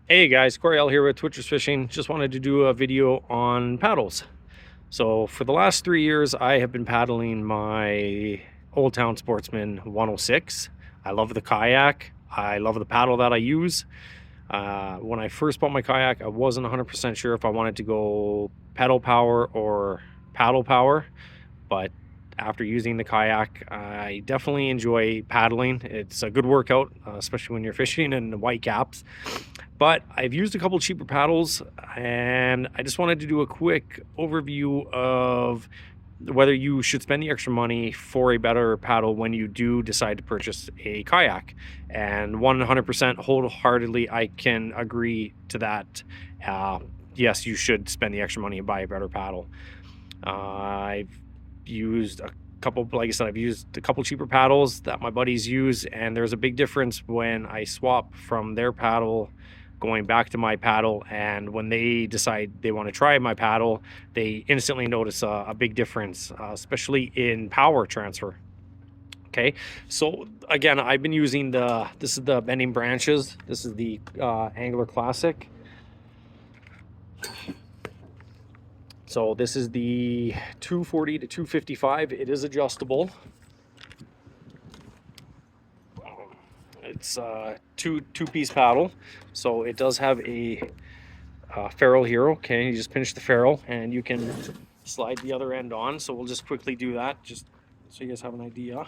Hey guys, Coriel here with Twitchers Fishing. Just wanted to do a video on paddles. So for the last 3 years, I have been paddling my Old Town Sportsman 106. I love the kayak. I love the paddle that I use. When I first bought my kayak, I wasn't 100% sure if I wanted to go pedal power or paddle power, but after using the kayak, I definitely enjoy paddling. It's a good workout, especially when you're fishing in the white caps. But I've used a couple cheaper paddles, and I just wanted to do a quick overview of whether you should spend the extra money for a better paddle when you do decide to purchase a kayak. And 100% wholeheartedly, I can agree to that. Yes, you should spend the extra money and buy a better paddle. I've used a couple, like I said, I've used a couple cheaper paddles that my buddies use, and there's a big difference when I swap from their paddle going back to my paddle, and when they decide they want to try my paddle, they instantly notice a big difference, especially in power transfer. Okay, so again, I've been using this is the bending branches. This is the Angler Classic. So this is the 240 to 255. It is adjustable. It's a two-piece paddle, so it does have a ferrule here. Okay, you just pinch the ferrule and you can slide the other end on. So we'll just quickly do that, just so you guys have an idea.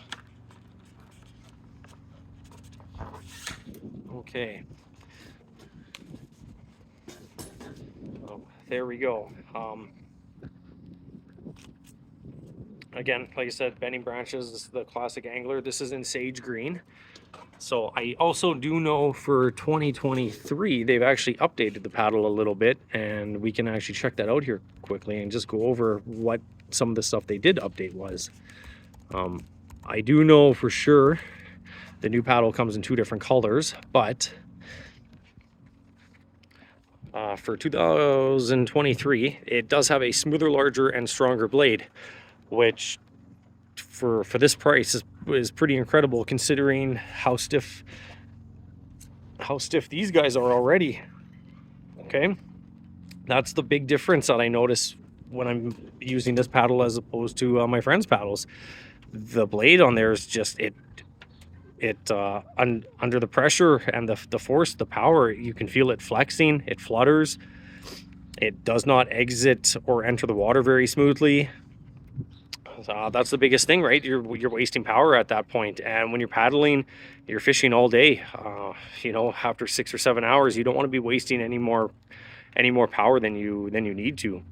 Okay. Oh, there we go. Again, like I said, bending branches. This is the Classic Angler. This is in sage green. So I also do know for 2023, they've actually updated the paddle a little bit, and we can actually check that out here quickly and just go over what some of the stuff they did update was. I do know for sure the new paddle comes in 2 different colors, but for 2023, it does have a smoother, larger, and stronger blade, which for this price is pretty incredible considering how stiff these guys are already. Okay, that's the big difference that I notice when I'm using this paddle as opposed to my friend's paddles. The blade on there is just under the pressure and the force, the power, you can feel it flexing. It flutters. It does not exit or enter the water very smoothly. That's the biggest thing, right? You're wasting power at that point. And when you're paddling, you're fishing all day. After 6 or 7 hours, you don't want to be wasting any more power than you need to.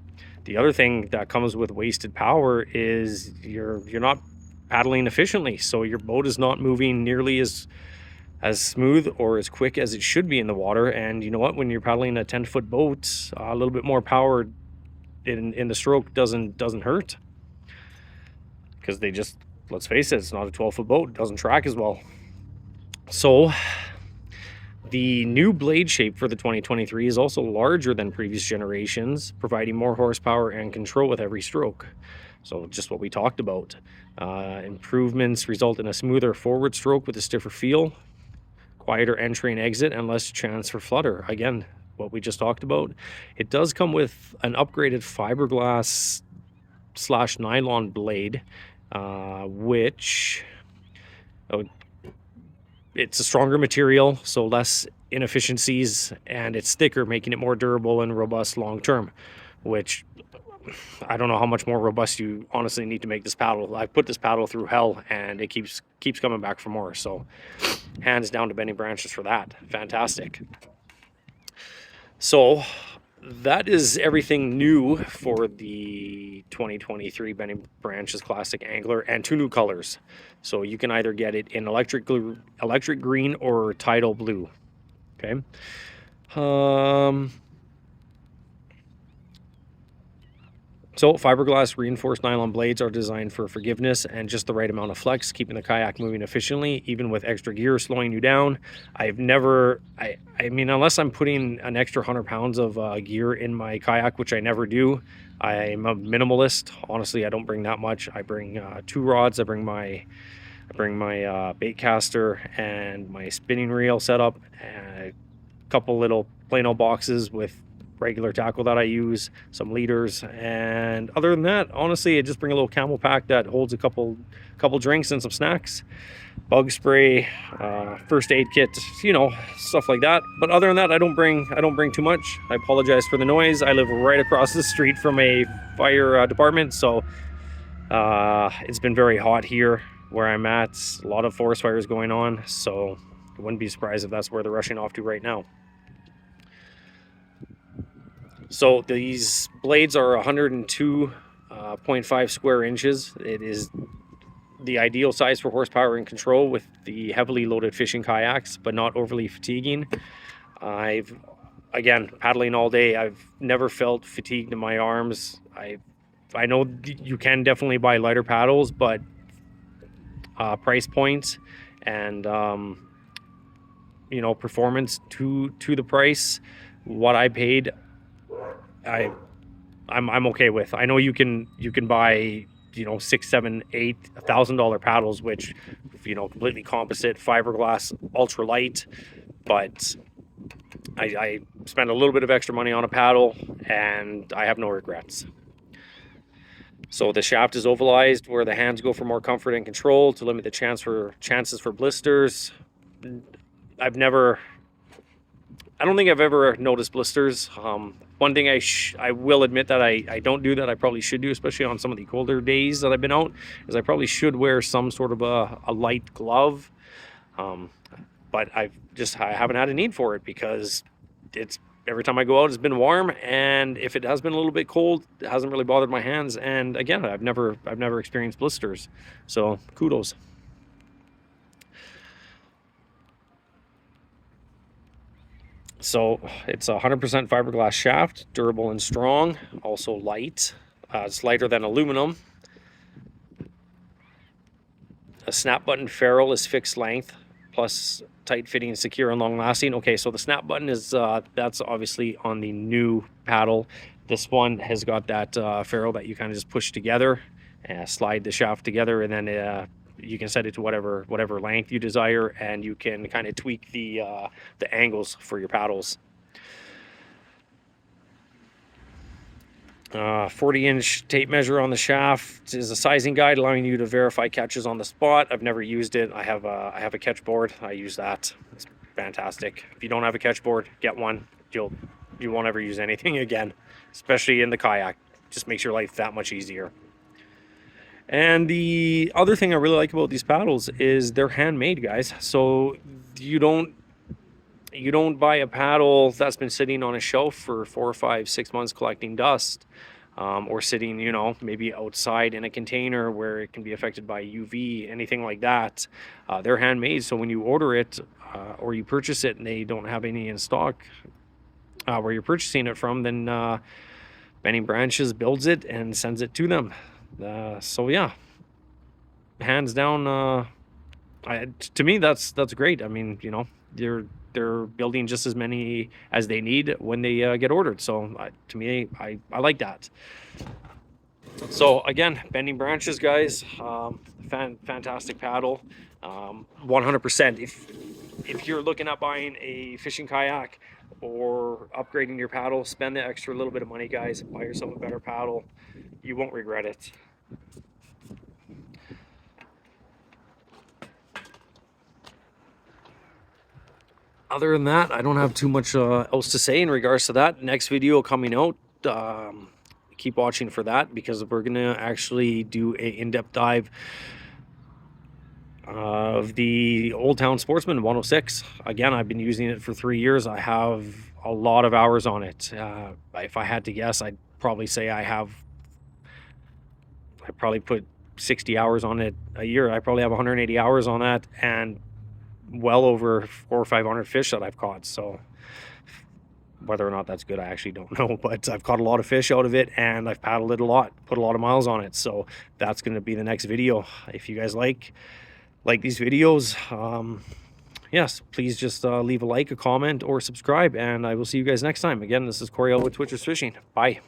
The other thing that comes with wasted power is you're not paddling efficiently, so your boat is not moving nearly as smooth or as quick as it should be in the water. And you know what? When you're paddling a 10-foot boat, a little bit more power in the stroke doesn't hurt. Because let's face it, it's not a 12-foot boat. It doesn't track as well. So the new blade shape for the 2023 is also larger than previous generations, providing more horsepower and control with every stroke. So just what we talked about. Improvements result in a smoother forward stroke with a stiffer feel, quieter entry and exit, and less chance for flutter. Again, what we just talked about. It does come with an upgraded fiberglass / nylon blade, which it's a stronger material, so less inefficiencies, and it's thicker, making it more durable and robust long term, which I don't know how much more robust you honestly need to make this paddle. I put this paddle through hell and it keeps coming back for more. So hands down to bending branches for that. Fantastic. So that is everything new for the 2023 Bending Branches Classic Angler, and 2 new colors. So you can either get it in electric green or tidal blue. Okay. So fiberglass reinforced nylon blades are designed for forgiveness and just the right amount of flex, keeping the kayak moving efficiently, even with extra gear slowing you down. I mean, unless I'm putting an extra 100 pounds of gear in my kayak, which I never do. I'm a minimalist. Honestly, I don't bring that much. I bring 2 rods. I bring my bait caster and my spinning reel setup, and couple little plain old boxes with regular tackle that I use, some leaders, and other than that, honestly, I just bring a little camel pack that holds a couple drinks and some snacks, bug spray, first aid kit, you know, stuff like that. But other than that, I don't bring too much. I apologize for the noise. I live right across the street from a fire department, so it's been very hot here where I'm at. A lot of forest fires going on, so I wouldn't be surprised if that's where they're rushing off to right now. So these blades are 102.5 square inches. It is the ideal size for horsepower and control with the heavily loaded fishing kayaks, but not overly fatiguing. Again, paddling all day, I've never felt fatigued in my arms. I know you can definitely buy lighter paddles, but price points and you know, performance to the price, what I paid, I'm okay with. I know you can buy, you know, $6,000, $7,000, $8,000 paddles, which, you know, completely composite, fiberglass, ultra light, but I spent a little bit of extra money on a paddle and I have no regrets. So the shaft is ovalized where the hands go for more comfort and control to limit the chances for blisters. I don't think I've ever noticed blisters. One thing I will admit that I don't do that I probably should do, especially on some of the colder days that I've been out, is I probably should wear some sort of a light glove. But I haven't had a need for it because every time I go out, it's been warm, and if it has been a little bit cold, it hasn't really bothered my hands. And again, I've never experienced blisters, so kudos. So it's a 100% fiberglass shaft, durable and strong, also light. It's lighter than aluminum. A snap button ferrule is fixed length, plus tight fitting, secure, and long lasting. Okay, so the snap button is that's obviously on the new paddle. This one has got that ferrule that you kind of just push together and slide the shaft together, and then you can set it to whatever length you desire, and you can kind of tweak the angles for your paddles. 40-inch tape measure on the shaft is a sizing guide allowing you to verify catches on the spot. I've never used it. I have a catch board. I use that. It's fantastic. If you don't have a catch board, get one. You won't ever use anything again, especially in the kayak. Just makes your life that much easier. And the other thing I really like about these paddles is they're handmade, guys. So you don't buy a paddle that's been sitting on a shelf for 4 or 5, 6 months collecting dust, or sitting, you know, maybe outside in a container where it can be affected by UV, anything like that. They're handmade, so when you order it or you purchase it and they don't have any in stock where you're purchasing it from, then Bending Branches builds it and sends it to them. So yeah, hands down, to me that's great. I mean, you know, they're building just as many as they need when they get ordered. So to me, I like that. So again, Bending Branches, guys, fantastic paddle. 100%. If you're looking at buying a fishing kayak or upgrading your paddle, spend the extra little bit of money, guys. Buy yourself a better paddle. You won't regret it. Other than that, I don't have too much else to say in regards to that. Next video coming out, keep watching for that, because we're gonna actually do a in-depth dive of the Old Town Sportsman 106. Again, I've been using it for 3 years. I have a lot of hours on it. If I had to guess, I'd probably say I probably put 60 hours on it a year. I probably have 180 hours on that, and well over 400 or 500 fish that I've caught. So whether or not that's good, I actually don't know, but I've caught a lot of fish out of it, and I've paddled it a lot, put a lot of miles on it. So that's going to be the next video. If you guys like these videos, yes, please just leave a like, a comment, or subscribe, and I will see you guys next time. Again, this is Coriel with Twitchers Fishing. Bye.